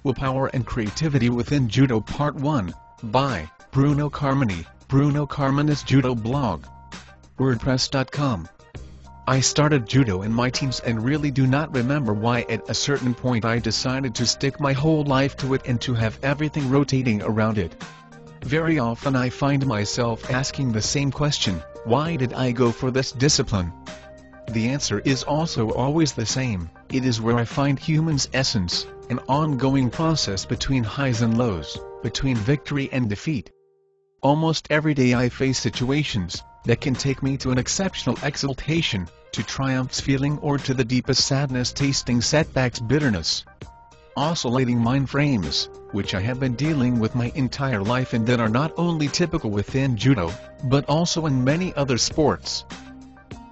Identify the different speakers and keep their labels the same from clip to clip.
Speaker 1: Willpower and Creativity Within Judo Part 1, by Bruno Carmeni, Bruno Carmeni's Judo blog. WordPress.com. I started judo in my teens and really do not remember why at a certain point I decided to stick my whole life to it and to have everything rotating around it. Very often I find myself asking the same question, why did I go for this discipline? The answer is also always the same, it is where I find human's essence, an ongoing process between highs and lows, between victory and defeat. Almost every day I face situations that can take me to an exceptional exaltation, to triumphs feeling or to the deepest sadness tasting setbacks bitterness. Oscillating mind frames, which I have been dealing with my entire life and that are not only typical within judo, but also in many other sports.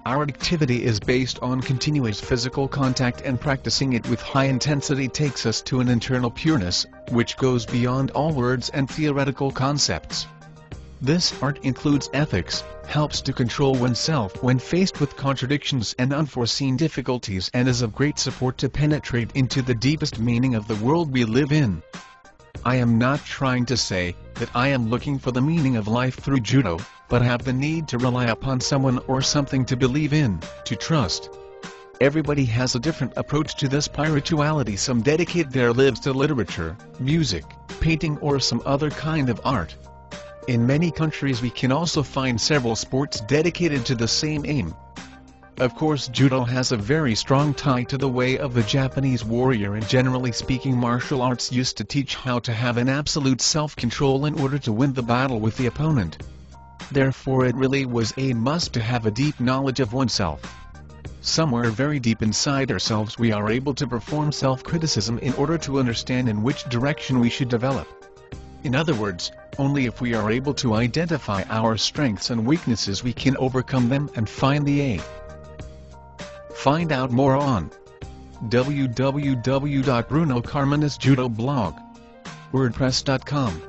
Speaker 1: Our activity is based on continuous physical contact, and practicing it with high intensity takes us to an internal pureness, which goes beyond all words and theoretical concepts. This art includes ethics, helps to control oneself when faced with contradictions and unforeseen difficulties, and is of great support to penetrate into the deepest meaning of the world we live in. I am not trying to say that I am looking for the meaning of life through judo, but have the need to rely upon someone or something to believe in, to trust. Everybody has a different approach to this spirituality. Some dedicate their lives to literature, music, painting or some other kind of art. In many countries we can also find several sports dedicated to the same aim. Of course, judo has a very strong tie to the way of the Japanese warrior, and generally speaking martial arts used to teach how to have an absolute self-control in order to win the battle with the opponent. Therefore it really was a must to have a deep knowledge of oneself. Somewhere very deep inside ourselves we are able to perform self-criticism in order to understand in which direction we should develop. In other words, only if we are able to identify our strengths and weaknesses we can overcome them and find the A. Find out more on www.brunocarmenisjudoblog. WordPress.com.